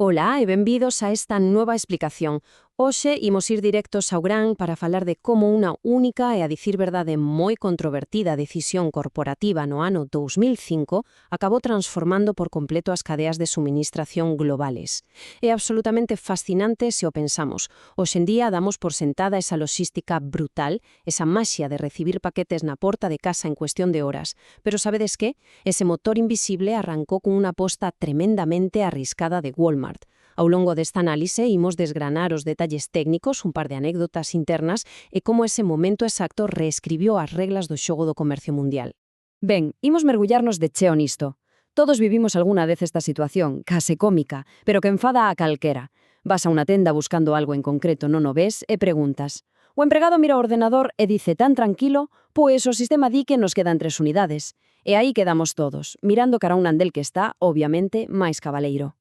Ola e benvidos a esta nova explicación. Hoxe imos ir directos ao gran para falar de como unha única e, a dicir verdade, moi controvertida decisión corporativa no ano 2005 acabou transformando por completo as cadeas de suministración globales. É absolutamente fascinante se o pensamos. Hoxe en día damos por sentada esa logística brutal, esa maxia de recibir paquetes na porta de casa en cuestión de horas. Pero sabedes que? Ese motor invisible arrancou con unha aposta tremendamente arriscada de Walmart. Ao longo desta análise imos desgranar os detalles técnicos, un par de anécdotas internas e como ese momento exacto reescribiu as reglas do xogo do comercio mundial. Ben, imos mergullarnos de cheo nisto. Todos vivimos algunha vez esta situación, case cómica, pero que enfada a calquera. Vas a unha tenda buscando algo en concreto, non o ves e preguntas. O empregado mira o ordenador e dice tan tranquilo, pois o sistema di que nos quedan 3 unidades. E aí quedamos todos, mirando cara a un andel que está, obviamente, máis cabaleiro.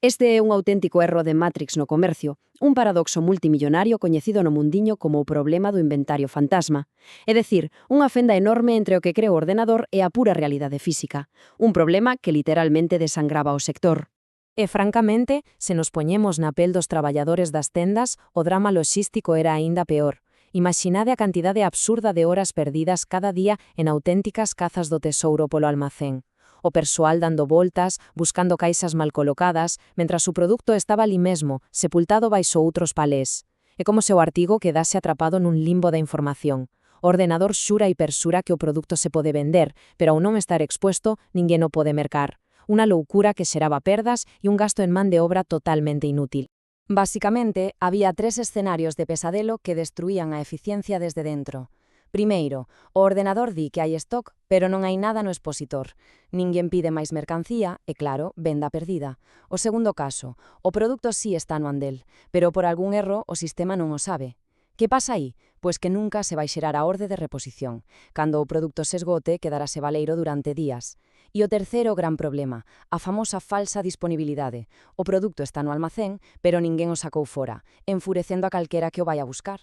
Este é un auténtico erro de Matrix no comercio, un paradoxo multimillonario coñecido no mundiño como o problema do inventario fantasma. É dicir, unha fenda enorme entre o que cre o ordenador e a pura realidade física. Un problema que literalmente desangraba o sector. E, francamente, se nos poñemos na pel dos traballadores das tendas, o drama loxístico era aínda peor. Imaxinade a cantidade absurda de horas perdidas cada día en auténticas cazas do tesouro polo almacén. O persoal dando voltas, buscando caixas mal colocadas, mentras o produto estaba ali mesmo, sepultado baixo outros palés. É como se o artigo quedase atrapado nun limbo da información. O ordenador xura e persura que o produto se pode vender, pero ao non estar expuesto, ninguén o pode mercar. Unha loucura que xeraba perdas e un gasto en man de obra totalmente inútil. Basicamente, había 3 escenarios de pesadelo que destruían a eficiencia desde dentro. Primeiro, o ordenador di que hai stock, pero non hai nada no expositor. Ninguén pide máis mercancía e, claro, venda perdida. O segundo caso, o produto sí está no andel, pero por algún erro o sistema non o sabe. Que pasa aí? Pois que nunca se vai xerar a orde de reposición. Cando o produto se esgote, quedarase baleiro durante días. E o terceiro gran problema, a famosa falsa disponibilidade. O produto está no almacén, pero ninguén o sacou fora, enfurecendo a calquera que o vai a buscar.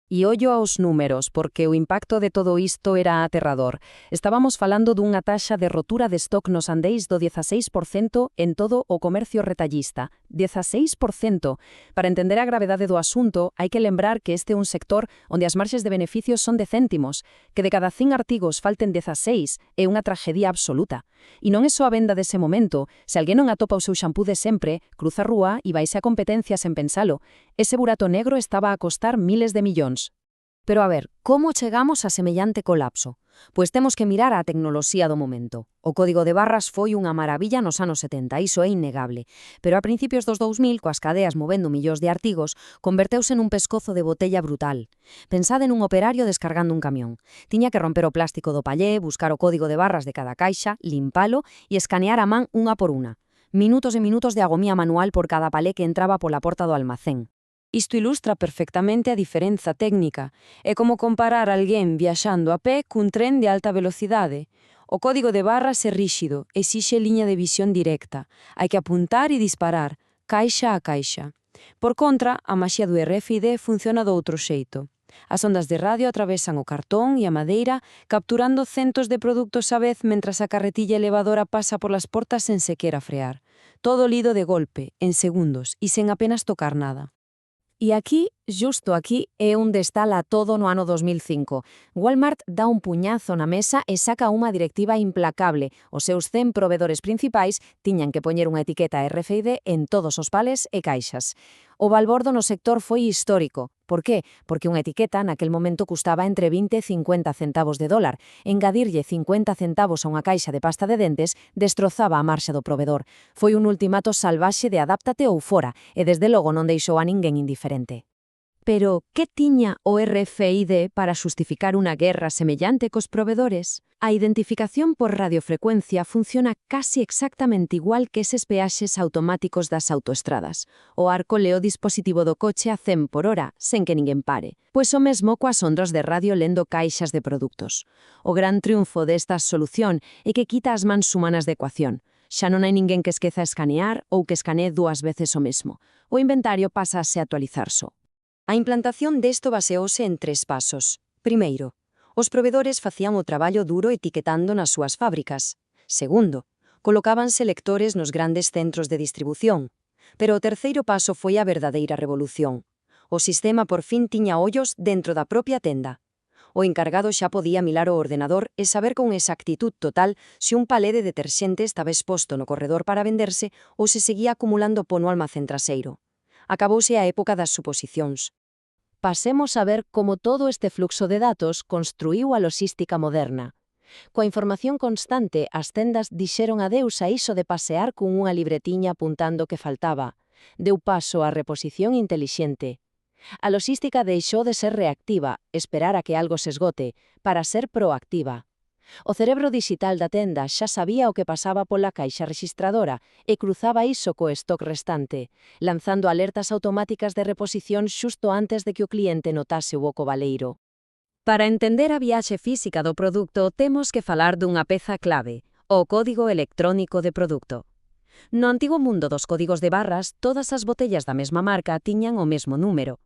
E ollo aos números, porque o impacto de todo isto era aterrador. Estábamos falando dunha taxa de rotura de stock nos andéis do 16% en todo o comercio retallista. 16%. Para entender a gravedade do asunto, hai que lembrar que este é un sector onde as marxes de beneficios son de céntimos, que de cada 100 artigos falten 16 é unha tragedia absoluta. E non é só a venda dese momento. Se alguén non atopa o seu xampú de sempre, cruza a rúa e vaise a competencia sen pensalo. Ese burato negro estaba a costar miles de millóns. Pero a ver, como chegamos a semellante colapso? Pois temos que mirar a tecnoloxía do momento. O código de barras foi unha maravilla nos anos 70, iso é innegable. Pero a principios dos 2000, coas cadeas movendo millóns de artigos, converteuse nun pescozo de botella brutal. Pensade nun operario descargando un camión. Tiña que romper o plástico do pallé, buscar o código de barras de cada caixa, limpalo e escanear a man unha por unha. Minutos e minutos de agomía manual por cada palé que entraba pola porta do almacén. Isto ilustra perfectamente a diferenza técnica. É como comparar alguén viaxando a pé cun tren de alta velocidade. O código de barras é ríxido, exixe liña de visión directa. Hai que apuntar e disparar, caixa a caixa. Por contra, a maxia do RFID funciona do outro xeito. As ondas de radio atravesan o cartón e a madeira, capturando centos de produtos á vez mentras a carretilla elevadora pasa polas portas sen sequera frear. Todo lido de golpe, en segundos, e sen apenas tocar nada. E aquí, justo aquí, é onde está la todo no ano 2005. Walmart dá un puñazo na mesa e saca unha directiva implacable. Os seus 100 provedores principais tiñan que poñer unha etiqueta RFID en todos os pales e caixas. O balbordo no sector foi histórico. Por qué? Porque unha etiqueta naquel momento custaba entre 20 e 50 centavos de dólar. Engadirlle 50 centavos a unha caixa de pasta de dentes destrozaba a marxa do provedor. Foi un ultimato salvaxe de adáptate ou fora, e desde logo non deixou a ninguén indiferente. Pero, que tiña o RFID para xustificar unha guerra semellante cos provedores? A identificación por radiofrecuencia funciona casi exactamente igual que eses peaxes automáticos das autoestradas. O arco leo o dispositivo do coche a 100 por hora, sen que ninguén pare. Pois o mesmo coas ondas de radio lendo caixas de produtos. O gran triunfo desta solución é que quita as mans humanas de ecuación. Xa non hai ninguén que esqueza escanear ou que escanee 2 veces o mesmo. O inventario pasa a se actualizar só. A implantación desto baseouse en 3 pasos. Primeiro, os provedores facían o traballo duro etiquetando nas súas fábricas. Segundo, colocábanse lectores nos grandes centros de distribución. Pero o terceiro paso foi a verdadeira revolución. O sistema por fin tiña ollos dentro da propia tenda. O encargado xa podía mirar o ordenador e saber con exactitud total se un palé de deterxente estaba exposto no corredor para venderse ou se seguía acumulando po no almacén traseiro. Acabouse a época das suposicións. Pasemos a ver como todo este fluxo de datos construíu a logística moderna. Coa información constante, as tendas dixeron adeus a iso de pasear cun unha libretiña apuntando o que faltaba. Deu paso á reposición intelixente. A logística deixou de ser reactiva, esperar a que algo se esgote, para ser proactiva. O cerebro digital da tenda xa sabía o que pasaba pola caixa rexistradora e cruzaba iso co stock restante, lanzando alertas automáticas de reposición xusto antes de que o cliente notase o oco baleiro. Para entender a viaxe física do produto, temos que falar dunha peza clave, o código electrónico de produto. No antigo mundo dos códigos de barras, todas as botellas da mesma marca tiñan o mesmo número.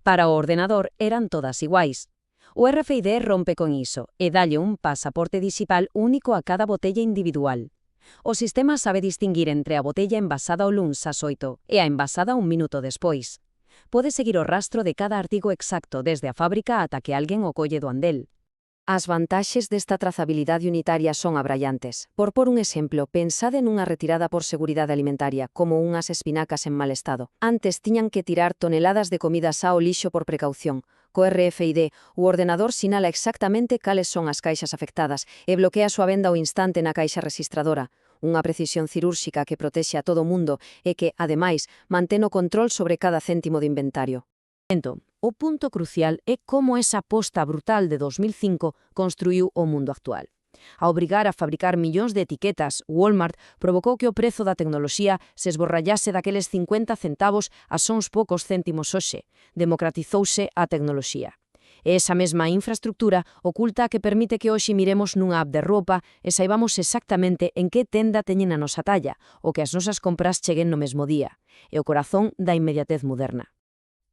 Para o ordenador eran todas iguais. O RFID rompe con iso e dalle un pasaporte digital único a cada botella individual. O sistema sabe distinguir entre a botella envasada o luns ás 8 e a envasada un minuto despois. Pode seguir o rastro de cada artigo exacto desde a fábrica ata que alguén o colle do andel. As vantaxes desta trazabilidade unitaria son abraiantes. Por un exemplo, pensade nunha retirada por seguridade alimentaria, como unhas espinacas en mal estado. Antes tiñan que tirar toneladas de comida ao lixo por precaución. Co RFID, o ordenador sinala exactamente cales son as caixas afectadas e bloquea a súa venda ao instante na caixa rexistradora. Unha precisión cirúrxica que protexe a todo o mundo e que, ademais, mantén o control sobre cada céntimo de inventario. Entón, o punto crucial é como esa aposta brutal de 2005 construiu o mundo actual. A obrigar a fabricar millóns de etiquetas, Walmart provocou que o prezo da tecnoloxía se esborrallase daqueles 50 centavos a sons poucos céntimos hoxe. Democratizouse a tecnoloxía. E esa mesma infraestructura oculta que permite que hoxe miremos nunha app de roupa e saibamos exactamente en que tenda teñen a nosa talla, ou que as nosas compras cheguen no mesmo día. É o corazón da inmediatez moderna.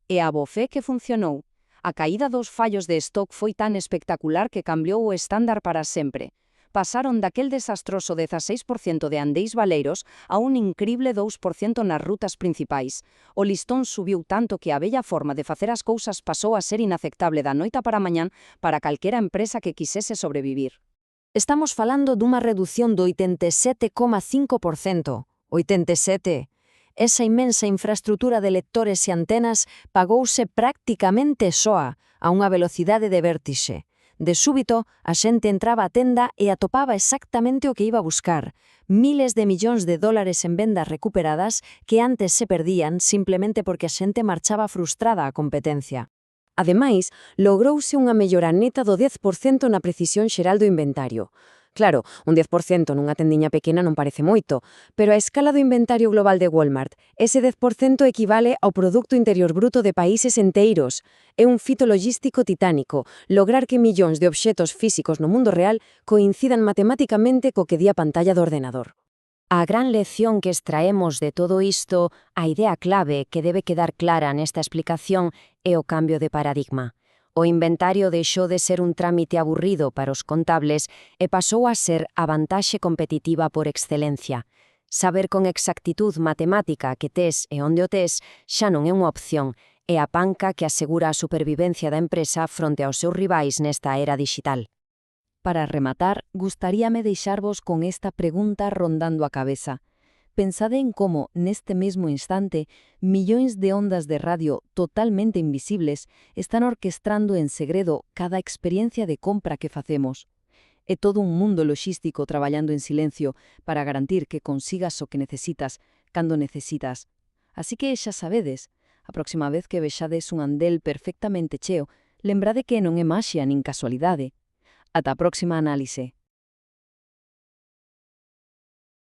E a bofé que funcionou. A caída dos fallos de stock foi tan espectacular que cambiou o estándar para sempre. Pasaron daquel desastroso 16% de andeis baleiros a un incrible 2% nas rutas principais. O listón subiu tanto que a bella forma de facer as cousas pasou a ser inaceptable da noite para mañán para calquera empresa que quisese sobrevivir. Estamos falando dunha redución do 87,5%. 87%. Esa inmensa infraestructura de lectores e antenas pagouse prácticamente soa, a unha velocidade de vértixe. De súbito, a xente entraba á tenda e atopaba exactamente o que iba a buscar. Miles de millóns de dólares en vendas recuperadas que antes se perdían simplemente porque a xente marchaba frustrada á competencia. Ademais, logrouse unha mellora neta do 10% na precisión xeral do inventario. Claro, un 10% nunha tendiña pequena non parece moito, pero a escala do inventario global de Walmart, ese 10% equivale ao Producto Interior Bruto de países enteiros. É un fito logístico titánico, lograr que millóns de obxetos físicos no mundo real coincidan matemáticamente co que di a pantalla do ordenador. A gran lección que extraemos de todo isto, a idea clave que debe quedar clara nesta explicación é o cambio de paradigma. O inventario deixou de ser un trámite aburrido para os contables e pasou a ser a vantaxe competitiva por excelencia. Saber con exactitud matemática que tes e onde o tes xa non é unha opción, é a panca que asegura a supervivencia da empresa fronte aos seus rivais nesta era digital. Para rematar, gustaríame deixarvos con esta pregunta rondando a cabeza. Pensade en como, neste mesmo instante, millóns de ondas de radio totalmente invisibles están orquestrando en segredo cada experiencia de compra que facemos. É todo un mundo logístico traballando en silencio para garantir que consigas o que necesitas cando necesitas. Así que xa sabedes, a próxima vez que vexades un andel perfectamente cheo, lembrade que non é maxia nin casualidade. Ata a próxima análise.